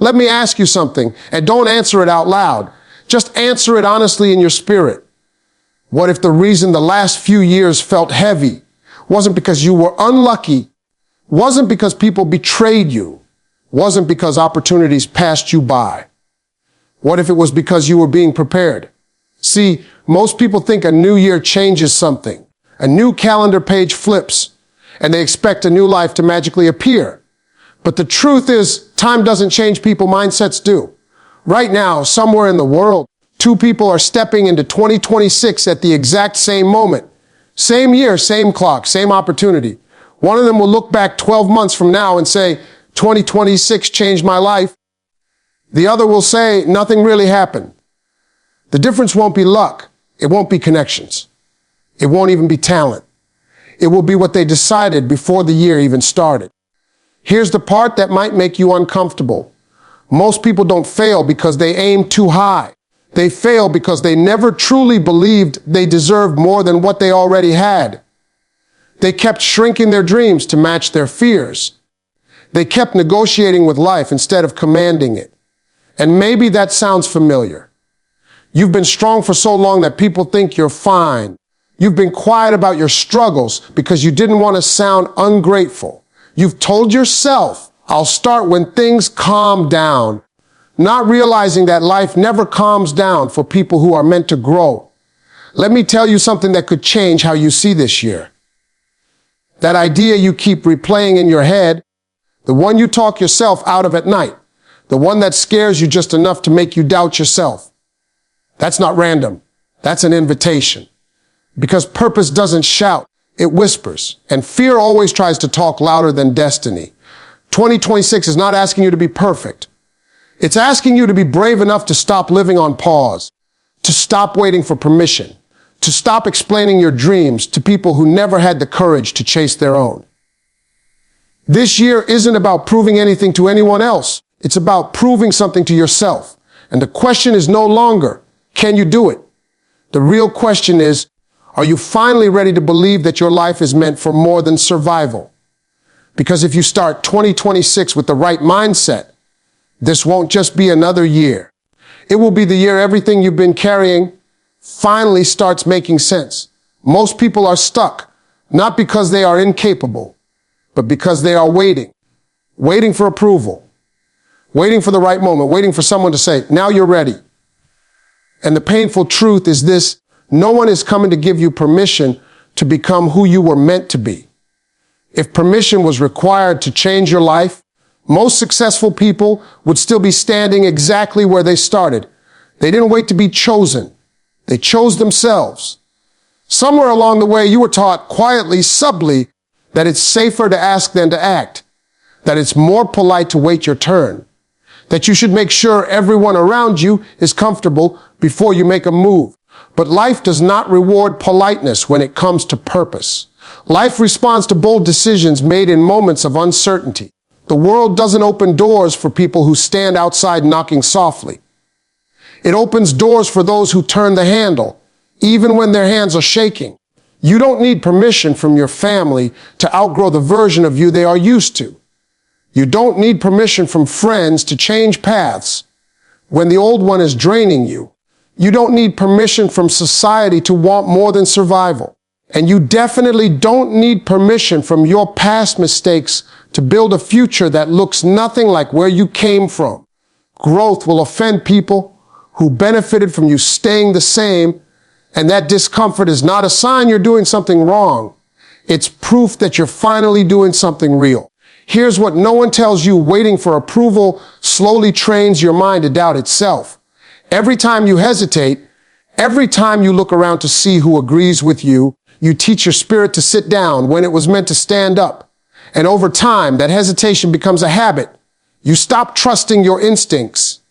Let me ask you something, and don't answer it out loud. Just answer it honestly in your spirit. What if the reason the last few years felt heavy wasn't because you were unlucky, wasn't because people betrayed you, wasn't because opportunities passed you by? What if it was because you were being prepared? See, most people think a new year changes something. A new calendar page flips, and they expect a new life to magically appear. But the truth is, time doesn't change people, mindsets do. Right now, somewhere in the world, two people are stepping into 2026 at the exact same moment. Same year, same clock, same opportunity. One of them will look back 12 months from now and say, 2026 changed my life. The other will say, nothing really happened. The difference won't be luck. It won't be connections. It won't even be talent. It will be what they decided before the year even started. Here's the part that might make you uncomfortable. Most people don't fail because they aim too high. They fail because they never truly believed they deserved more than what they already had. They kept shrinking their dreams to match their fears. They kept negotiating with life instead of commanding it. And maybe that sounds familiar. You've been strong for so long that people think you're fine. You've been quiet about your struggles because you didn't want to sound ungrateful. You've told yourself, I'll start when things calm down, not realizing that life never calms down for people who are meant to grow. Let me tell you something that could change how you see this year. That idea you keep replaying in your head, the one you talk yourself out of at night, the one that scares you just enough to make you doubt yourself. That's not random. That's an invitation. Because purpose doesn't shout, it whispers. And fear always tries to talk louder than destiny. 2026 is not asking you to be perfect. It's asking you to be brave enough to stop living on pause, to stop waiting for permission, to stop explaining your dreams to people who never had the courage to chase their own. This year isn't about proving anything to anyone else. It's about proving something to yourself. And the question is no longer, can you do it? The real question is, are you finally ready to believe that your life is meant for more than survival? Because if you start 2026 with the right mindset, this won't just be another year. It will be the year everything you've been carrying finally starts making sense. Most people are stuck, not because they are incapable, but because they are waiting for approval, waiting for the right moment, waiting for someone to say, now you're ready. And the painful truth is this: no one is coming to give you permission to become who you were meant to be. If permission was required to change your life, most successful people would still be standing exactly where they started. They didn't wait to be chosen. They chose themselves. Somewhere along the way, you were taught quietly, subtly, that it's safer to ask than to act, that it's more polite to wait your turn, that you should make sure everyone around you is comfortable before you make a move. But life does not reward politeness when it comes to purpose. Life responds to bold decisions made in moments of uncertainty. The world doesn't open doors for people who stand outside knocking softly. It opens doors for those who turn the handle, even when their hands are shaking. You don't need permission from your family to outgrow the version of you they are used to. You don't need permission from friends to change paths when the old one is draining you. You don't need permission from society to want more than survival. And you definitely don't need permission from your past mistakes to build a future that looks nothing like where you came from. Growth will offend people who benefited from you staying the same, and that discomfort is not a sign you're doing something wrong. It's proof that you're finally doing something real. Here's what no one tells you: waiting for approval slowly trains your mind to doubt itself. Every time you hesitate, every time you look around to see who agrees with you, you teach your spirit to sit down when it was meant to stand up. And over time, that hesitation becomes a habit. You stop trusting your instincts.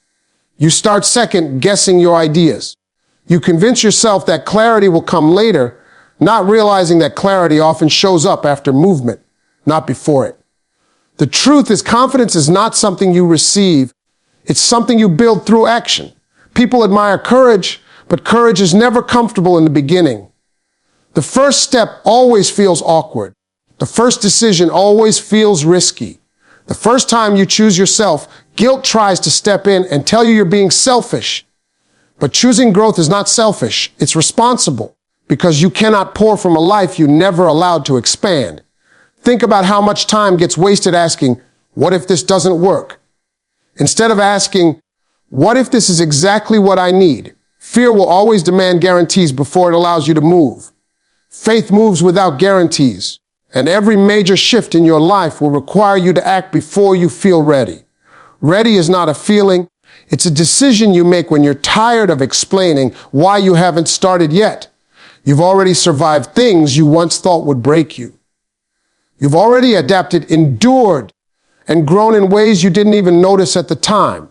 You start second-guessing your ideas. You convince yourself that clarity will come later, not realizing that clarity often shows up after movement, not before it. The truth is, confidence is not something you receive. It's something you build through action. People admire courage, but courage is never comfortable in the beginning. The first step always feels awkward. The first decision always feels risky. The first time you choose yourself, guilt tries to step in and tell you you're being selfish. But choosing growth is not selfish. It's responsible, because you cannot pour from a life you never allowed to expand. Think about how much time gets wasted asking, what if this doesn't work? Instead of asking, what if this is exactly what I need? Fear will always demand guarantees before it allows you to move. Faith moves without guarantees, and every major shift in your life will require you to act before you feel ready. Ready is not a feeling. It's a decision you make when you're tired of explaining why you haven't started yet. You've already survived things you once thought would break you. You've already adapted, endured, and grown in ways you didn't even notice at the time.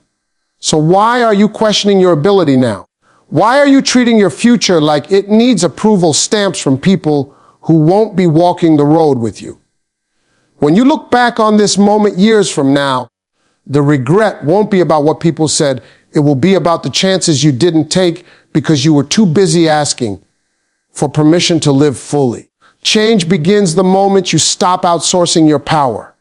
So why are you questioning your ability now? Why are you treating your future like it needs approval stamps from people who won't be walking the road with you? When you look back on this moment years from now, the regret won't be about what people said. It will be about the chances you didn't take because you were too busy asking for permission to live fully. Change begins the moment you stop outsourcing your power.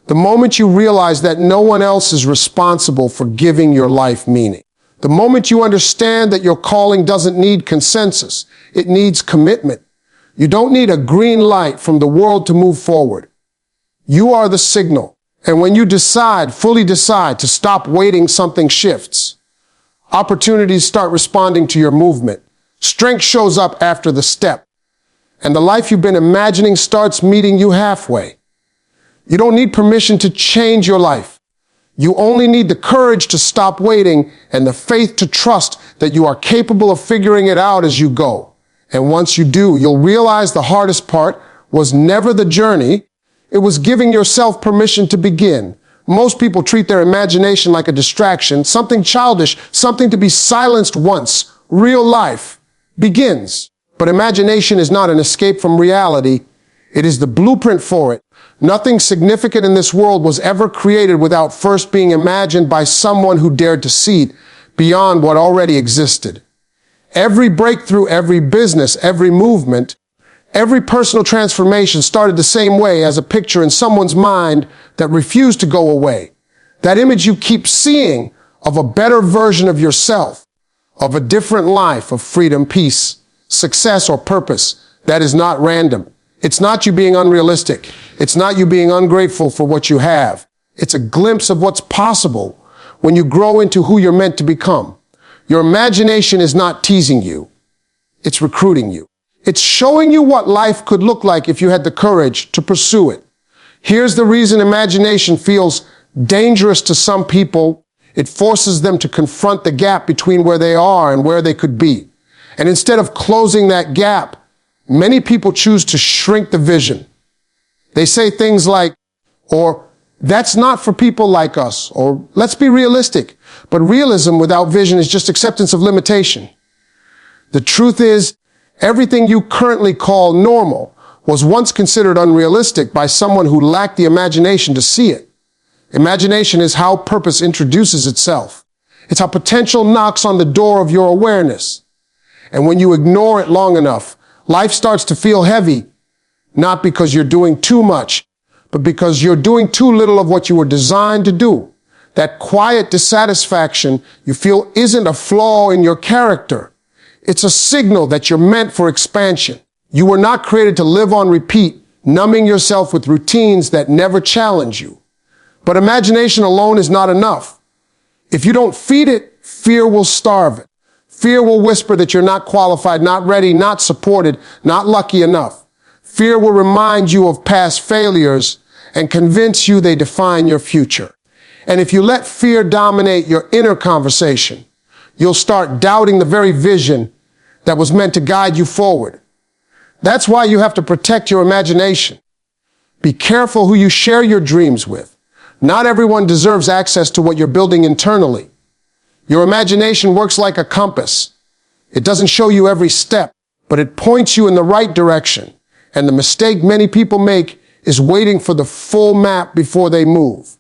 The moment you realize that no one else is responsible for giving your life meaning. The moment you understand that your calling doesn't need consensus, it needs commitment. You don't need a green light from the world to move forward. You are the signal. And when you fully decide to stop waiting, something shifts. Opportunities start responding to your movement. Strength shows up after the step. And the life you've been imagining starts meeting you halfway. You don't need permission to change your life. You only need the courage to stop waiting and the faith to trust that you are capable of figuring it out as you go. And once you do, you'll realize the hardest part was never the journey. It was giving yourself permission to begin. Most people treat their imagination like a distraction, something childish, something to be silenced once real life begins. But imagination is not an escape from reality. It is the blueprint for it. Nothing significant in this world was ever created without first being imagined by someone who dared to see it beyond what already existed. Every breakthrough, every business, every movement, every personal transformation started the same way, as a picture in someone's mind that refused to go away. That image you keep seeing of a better version of yourself, of a different life of freedom, peace, success, or purpose, that is not random. It's not you being unrealistic. It's not you being ungrateful for what you have. It's a glimpse of what's possible when you grow into who you're meant to become. Your imagination is not teasing you. It's recruiting you. It's showing you what life could look like if you had the courage to pursue it. Here's the reason imagination feels dangerous to some people. It forces them to confront the gap between where they are and where they could be. And instead of closing that gap, many people choose to shrink the vision. They say things like, or that's not for people like us, or let's be realistic. But realism without vision is just acceptance of limitation. The truth is, everything you currently call normal was once considered unrealistic by someone who lacked the imagination to see it. Imagination is how purpose introduces itself. It's how potential knocks on the door of your awareness. And when you ignore it long enough, life starts to feel heavy, not because you're doing too much, but because you're doing too little of what you were designed to do. That quiet dissatisfaction you feel isn't a flaw in your character. It's a signal that you're meant for expansion. You were not created to live on repeat, numbing yourself with routines that never challenge you. But imagination alone is not enough. If you don't feed it, fear will starve it. Fear will whisper that you're not qualified, not ready, not supported, not lucky enough. Fear will remind you of past failures and convince you they define your future. And if you let fear dominate your inner conversation, you'll start doubting the very vision that was meant to guide you forward. That's why you have to protect your imagination. Be careful who you share your dreams with. Not everyone deserves access to what you're building internally. Your imagination works like a compass. It doesn't show you every step, but it points you in the right direction. And the mistake many people make is waiting for the full map before they move.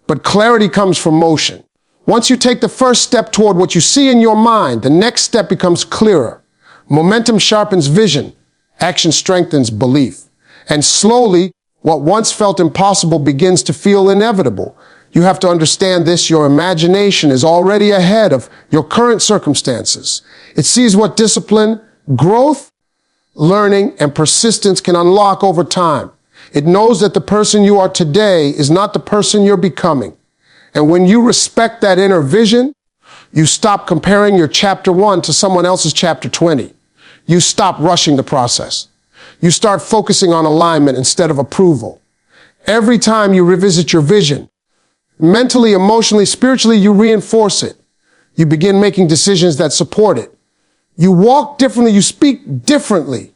But clarity comes from motion. Once you take the first step toward what you see in your mind, the next step becomes clearer. Momentum sharpens vision. Action strengthens belief. And slowly, What once felt impossible begins to feel inevitable. You have to understand this: your imagination is already ahead of your current circumstances. It sees what discipline, growth, learning, and persistence can unlock over time. It knows that the person you are today is not the person you're becoming. And when you respect that inner vision, you stop comparing your chapter 1 to someone else's chapter 20. You stop rushing the process. You start focusing on alignment instead of approval. Every time you revisit your vision, mentally, emotionally, spiritually, you reinforce it. You begin making decisions that support it. You walk differently, you speak differently.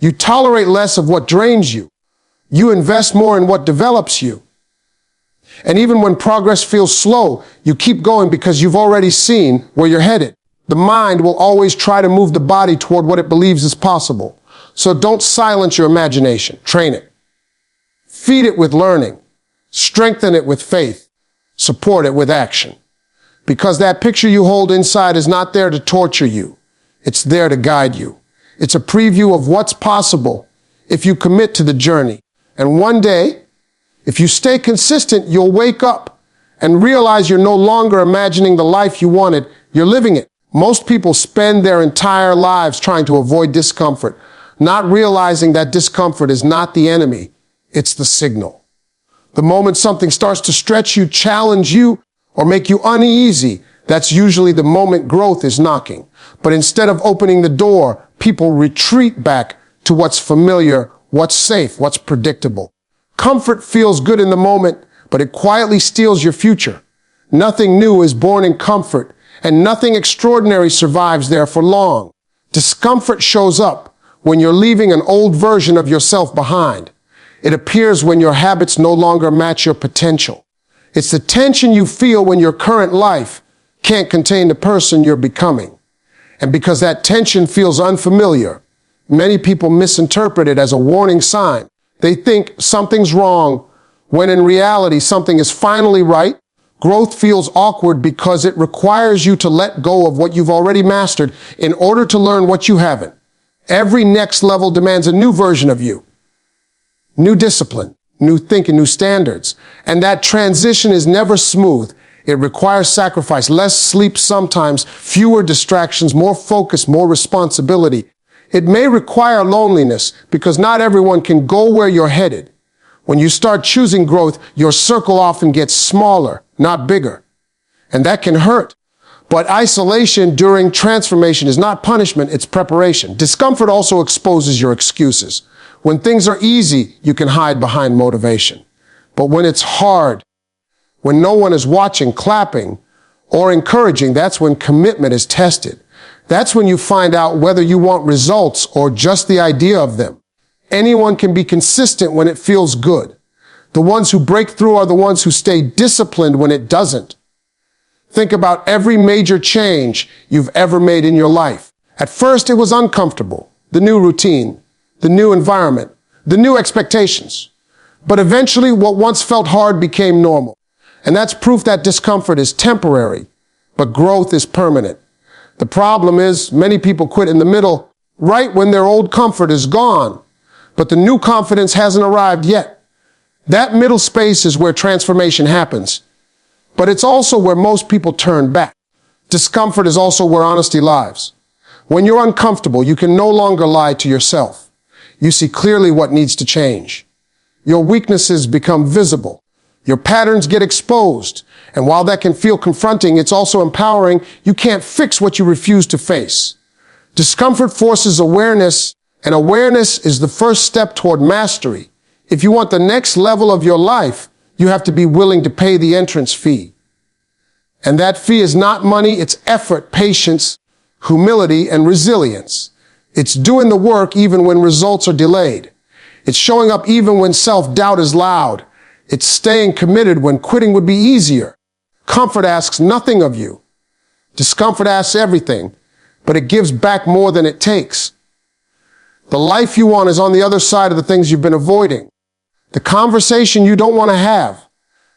You tolerate less of what drains you. You invest more in what develops you. And even when progress feels slow, you keep going because you've already seen where you're headed. The mind will always try to move the body toward what it believes is possible. So don't silence your imagination. Train it. Feed it with learning. Strengthen it with faith. Support it with action. Because that picture you hold inside is not there to torture you. It's there to guide you. It's a preview of what's possible if you commit to the journey. And one day, if you stay consistent, you'll wake up and realize you're no longer imagining the life you wanted, you're living it. Most people spend their entire lives trying to avoid discomfort, not realizing that discomfort is not the enemy, it's the signal. The moment something starts to stretch you, challenge you, or make you uneasy, that's usually the moment growth is knocking. But instead of opening the door, people retreat back to what's familiar, what's safe, what's predictable. Comfort feels good in the moment, but it quietly steals your future. Nothing new is born in comfort, and nothing extraordinary survives there for long. Discomfort shows up when you're leaving an old version of yourself behind. It appears when your habits no longer match your potential. It's the tension you feel when your current life can't contain the person you're becoming. And because that tension feels unfamiliar, many people misinterpret it as a warning sign. They think something's wrong, when in reality something is finally right. Growth feels awkward because it requires you to let go of what you've already mastered in order to learn what you haven't. Every next level demands a new version of you. New discipline, new thinking, new standards. And that transition is never smooth. It requires sacrifice, less sleep sometimes, fewer distractions, more focus, more responsibility. It may require loneliness because not everyone can go where you're headed. When you start choosing growth, your circle often gets smaller, not bigger. And that can hurt. But isolation during transformation is not punishment, it's preparation. Discomfort also exposes your excuses. When things are easy, you can hide behind motivation. But when it's hard, when no one is watching, clapping, or encouraging, that's when commitment is tested. That's when you find out whether you want results or just the idea of them. Anyone can be consistent when it feels good. The ones who break through are the ones who stay disciplined when it doesn't. Think about every major change you've ever made in your life. At first, it was uncomfortable. The new routine, the new environment, the new expectations. But eventually, what once felt hard became normal. And that's proof that discomfort is temporary, but growth is permanent. The problem is many people quit in the middle, right when their old comfort is gone, but the new confidence hasn't arrived yet. That middle space is where transformation happens, but it's also where most people turn back. Discomfort is also where honesty lies. When you're uncomfortable, you can no longer lie to yourself. You see clearly what needs to change. Your weaknesses become visible. Your patterns get exposed. And while that can feel confronting, it's also empowering. You can't fix what you refuse to face. Discomfort forces awareness, and awareness is the first step toward mastery. If you want the next level of your life, you have to be willing to pay the entrance fee. And that fee is not money, it's effort, patience, humility, and resilience. It's doing the work even when results are delayed. It's showing up even when self-doubt is loud. It's staying committed when quitting would be easier. Comfort asks nothing of you. Discomfort asks everything, but it gives back more than it takes. The life you want is on the other side of the things you've been avoiding. The conversation you don't want to have.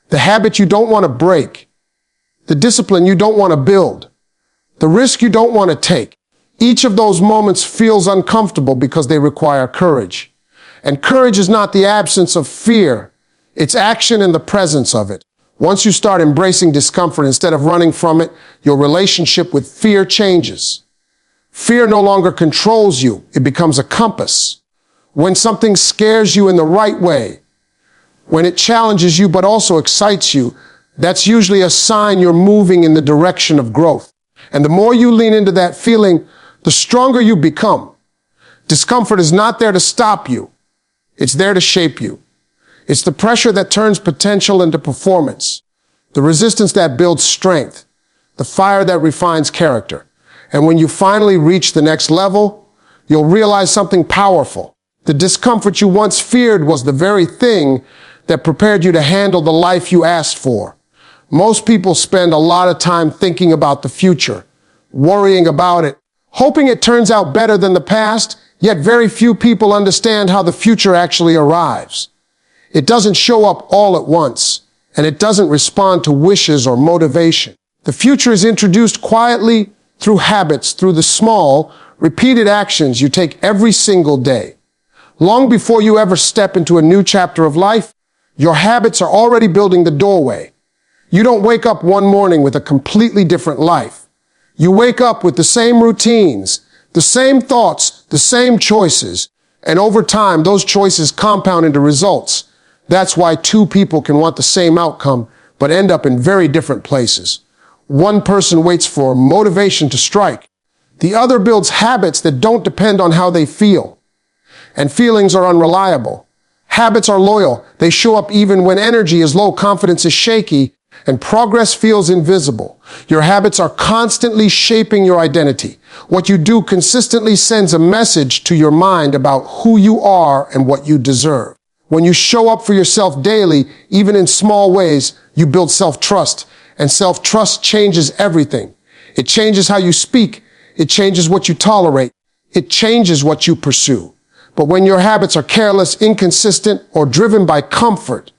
The habit you don't want to break. The discipline you don't want to build. The risk you don't want to take. Each of those moments feels uncomfortable because they require courage. And courage is not the absence of fear. It's action in the presence of it. Once you start embracing discomfort instead of running from it, your relationship with fear changes. Fear no longer controls you. It becomes a compass. When something scares you in the right way, when it challenges you but also excites you, that's usually a sign you're moving in the direction of growth. And the more you lean into that feeling, the stronger you become. Discomfort is not there to stop you. It's there to shape you. It's the pressure that turns potential into performance, the resistance that builds strength, the fire that refines character. And when you finally reach the next level, you'll realize something powerful. The discomfort you once feared was the very thing that prepared you to handle the life you asked for. Most people spend a lot of time thinking about the future, worrying about it, hoping it turns out better than the past, yet very few people understand how the future actually arrives. It doesn't show up all at once, and it doesn't respond to wishes or motivation. The future is introduced quietly through habits, through the small, repeated actions you take every single day. Long before you ever step into a new chapter of life, your habits are already building the doorway. You don't wake up one morning with a completely different life. You wake up with the same routines, the same thoughts, the same choices, and over time, those choices compound into results. That's why two people can want the same outcome, but end up in very different places. One person waits for motivation to strike. The other builds habits that don't depend on how they feel. And feelings are unreliable. Habits are loyal. They show up even when energy is low, confidence is shaky, and progress feels invisible. Your habits are constantly shaping your identity. What you do consistently sends a message to your mind about who you are and what you deserve. When you show up for yourself daily, even in small ways, you build self-trust, and self-trust changes everything. It changes how you speak. It changes what you tolerate. It changes what you pursue. But when your habits are careless, inconsistent, or driven by comfort,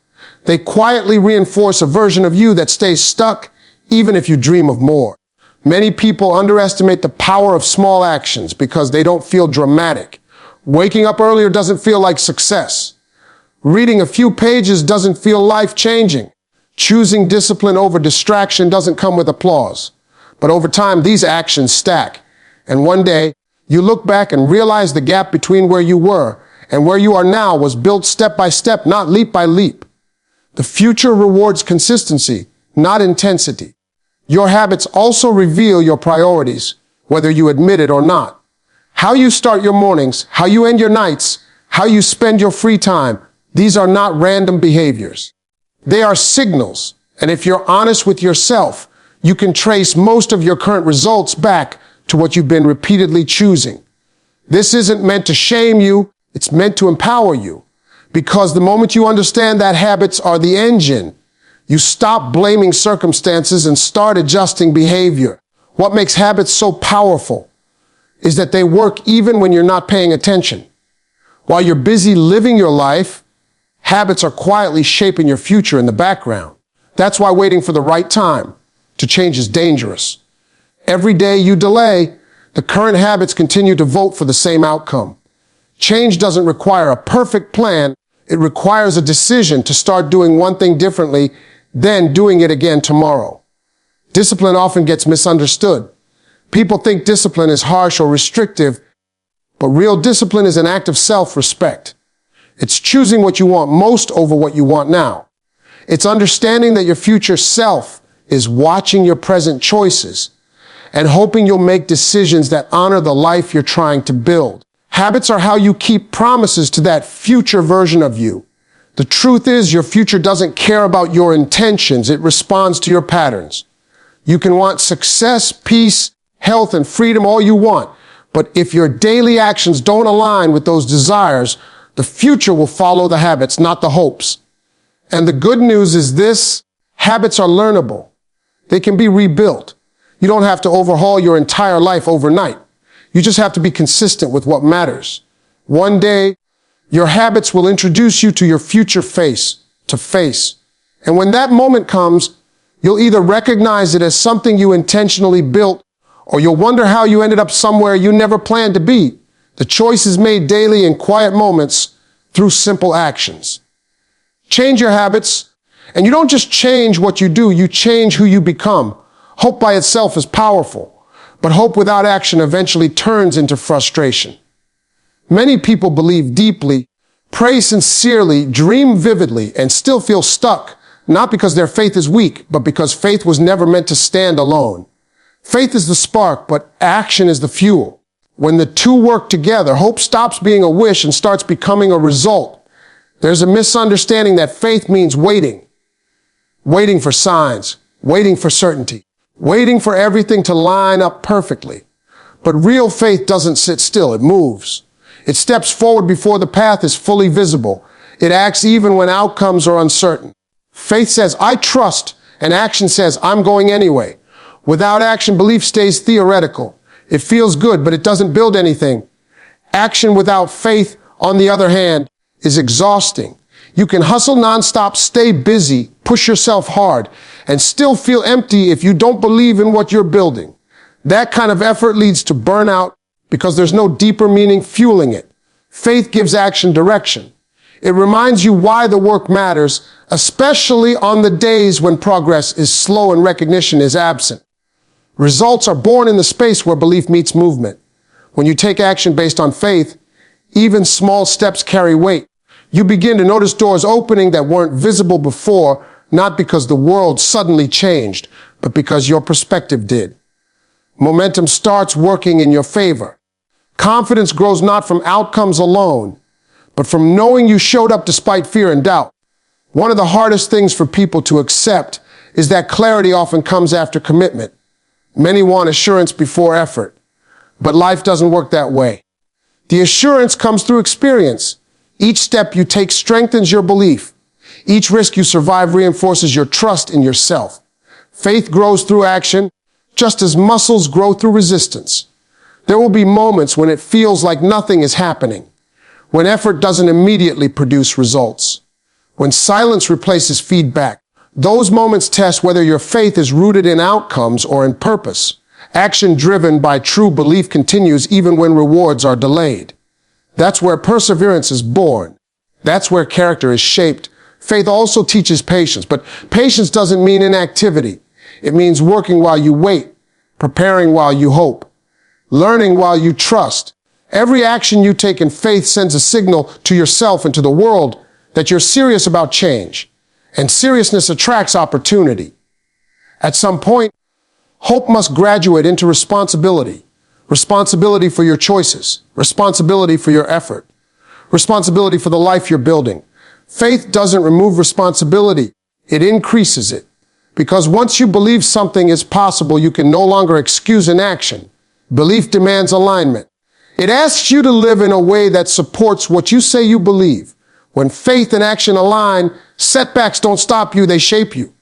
they quietly reinforce a version of you that stays stuck, even if you dream of more. Many people underestimate the power of small actions because they don't feel dramatic. Waking up earlier doesn't feel like success. Reading a few pages doesn't feel life-changing. Choosing discipline over distraction doesn't come with applause. But over time, these actions stack. And one day, you look back and realize the gap between where you were and where you are now was built step by step, not leap by leap. The future rewards consistency, not intensity. Your habits also reveal your priorities, whether you admit it or not. How you start your mornings, how you end your nights, how you spend your free time, these are not random behaviors. They are signals, and if you're honest with yourself, you can trace most of your current results back to what you've been repeatedly choosing. This isn't meant to shame you, it's meant to empower you. Because the moment you understand that habits are the engine, you stop blaming circumstances and start adjusting behavior. What makes habits so powerful is that they work even when you're not paying attention. While you're busy living your life, habits are quietly shaping your future in the background. That's why waiting for the right time to change is dangerous. Every day you delay, the current habits continue to vote for the same outcome. Change doesn't require a perfect plan. It requires a decision to start doing one thing differently, then doing it again tomorrow. Discipline often gets misunderstood. People think discipline is harsh or restrictive, but real discipline is an act of self-respect. It's choosing what you want most over what you want now. It's understanding that your future self is watching your present choices and hoping you'll make decisions that honor the life you're trying to build. Habits are how you keep promises to that future version of you. The truth is, your future doesn't care about your intentions. It responds to your patterns. You can want success, peace, health, and freedom all you want. But if your daily actions don't align with those desires, the future will follow the habits, not the hopes. And the good news is this: habits are learnable. They can be rebuilt. You don't have to overhaul your entire life overnight. You just have to be consistent with what matters. One day, your habits will introduce you to your future face to face. And when that moment comes, you'll either recognize it as something you intentionally built, or you'll wonder how you ended up somewhere you never planned to be. The choices made daily in quiet moments through simple actions. Change your habits, and you don't just change what you do, you change who you become. Hope by itself is powerful, but hope without action eventually turns into frustration. Many people believe deeply, pray sincerely, dream vividly, and still feel stuck, not because their faith is weak, but because faith was never meant to stand alone. Faith is the spark, but action is the fuel. When the two work together, hope stops being a wish and starts becoming a result. There's a misunderstanding that faith means waiting. Waiting for signs, waiting for certainty, waiting for everything to line up perfectly. But real faith doesn't sit still, it moves. It steps forward before the path is fully visible. It acts even when outcomes are uncertain. Faith says, I trust, and action says, I'm going anyway. Without action, belief stays theoretical. It feels good, but it doesn't build anything. Action without faith, on the other hand, is exhausting. You can hustle nonstop, stay busy, push yourself hard, and still feel empty if you don't believe in what you're building. That kind of effort leads to burnout because there's no deeper meaning fueling it. Faith gives action direction. It reminds you why the work matters, especially on the days when progress is slow and recognition is absent. Results are born in the space where belief meets movement. When you take action based on faith, even small steps carry weight. You begin to notice doors opening that weren't visible before, not because the world suddenly changed, but because your perspective did. Momentum starts working in your favor. Confidence grows not from outcomes alone, but from knowing you showed up despite fear and doubt. One of the hardest things for people to accept is that clarity often comes after commitment. Many want assurance before effort, but life doesn't work that way. The assurance comes through experience. Each step you take strengthens your belief. Each risk you survive reinforces your trust in yourself. Faith grows through action, just as muscles grow through resistance. There will be moments when it feels like nothing is happening, when effort doesn't immediately produce results, when silence replaces feedback. Those moments test whether your faith is rooted in outcomes or in purpose. Action driven by true belief continues even when rewards are delayed. That's where perseverance is born. That's where character is shaped. Faith also teaches patience, but patience doesn't mean inactivity. It means working while you wait, preparing while you hope, learning while you trust. Every action you take in faith sends a signal to yourself and to the world that you're serious about change. And seriousness attracts opportunity. At some point, hope must graduate into responsibility. Responsibility for your choices. Responsibility for your effort. Responsibility for the life you're building. Faith doesn't remove responsibility. It increases it. Because once you believe something is possible, you can no longer excuse inaction. Belief demands alignment. It asks you to live in a way that supports what you say you believe. When faith and action align, setbacks don't stop you, they shape you.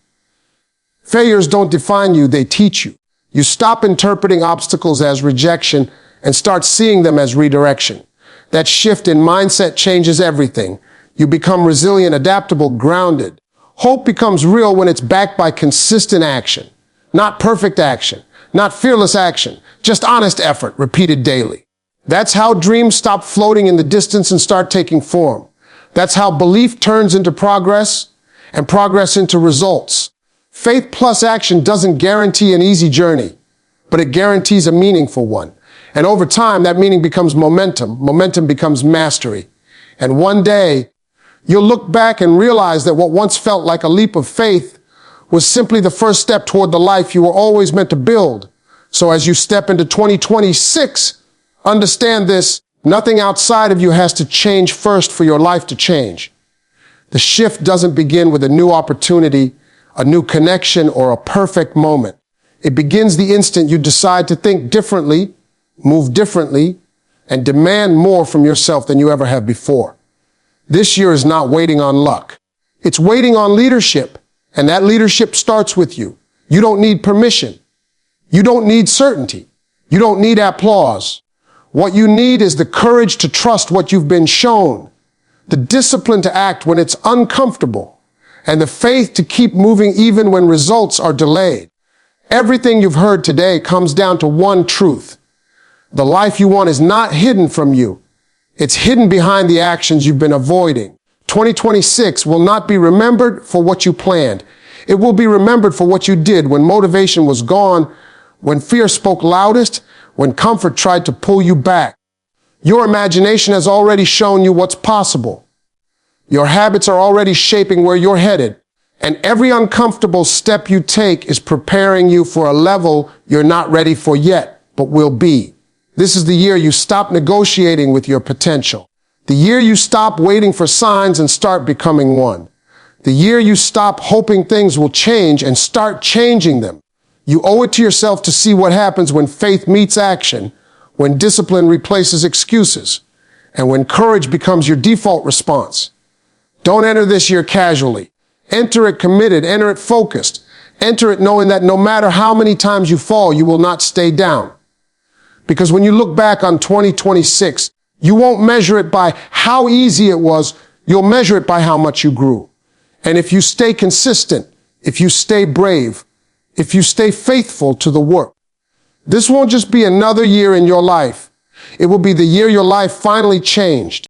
Failures don't define you, they teach you. You stop interpreting obstacles as rejection and start seeing them as redirection. That shift in mindset changes everything. You become resilient, adaptable, grounded. Hope becomes real when it's backed by consistent action. Not perfect action, not fearless action, just honest effort repeated daily. That's how dreams stop floating in the distance and start taking form. That's how belief turns into progress and progress into results. Faith plus action doesn't guarantee an easy journey, but it guarantees a meaningful one. And over time, that meaning becomes momentum. Momentum becomes mastery. And one day, you'll look back and realize that what once felt like a leap of faith was simply the first step toward the life you were always meant to build. So as you step into 2026, understand this: nothing outside of you has to change first for your life to change. The shift doesn't begin with a new opportunity, a new connection, or a perfect moment. It begins the instant you decide to think differently, move differently, and demand more from yourself than you ever have before. This year is not waiting on luck. It's waiting on leadership, and that leadership starts with you. You don't need permission. You don't need certainty. You don't need applause. What you need is the courage to trust what you've been shown, the discipline to act when it's uncomfortable, and the faith to keep moving even when results are delayed. Everything you've heard today comes down to one truth. The life you want is not hidden from you. It's hidden behind the actions you've been avoiding. 2026 will not be remembered for what you planned. It will be remembered for what you did when motivation was gone, when fear spoke loudest, when comfort tried to pull you back. Your imagination has already shown you what's possible. Your habits are already shaping where you're headed. And every uncomfortable step you take is preparing you for a level you're not ready for yet, but will be. This is the year you stop negotiating with your potential. The year you stop waiting for signs and start becoming one. The year you stop hoping things will change and start changing them. You owe it to yourself to see what happens when faith meets action, when discipline replaces excuses, and when courage becomes your default response. Don't enter this year casually. Enter it committed, enter it focused. Enter it knowing that no matter how many times you fall, you will not stay down. Because when you look back on 2026, you won't measure it by how easy it was, you'll measure it by how much you grew. And if you stay consistent, if you stay brave, if you stay faithful to the work, this won't just be another year in your life. It will be the year your life finally changed.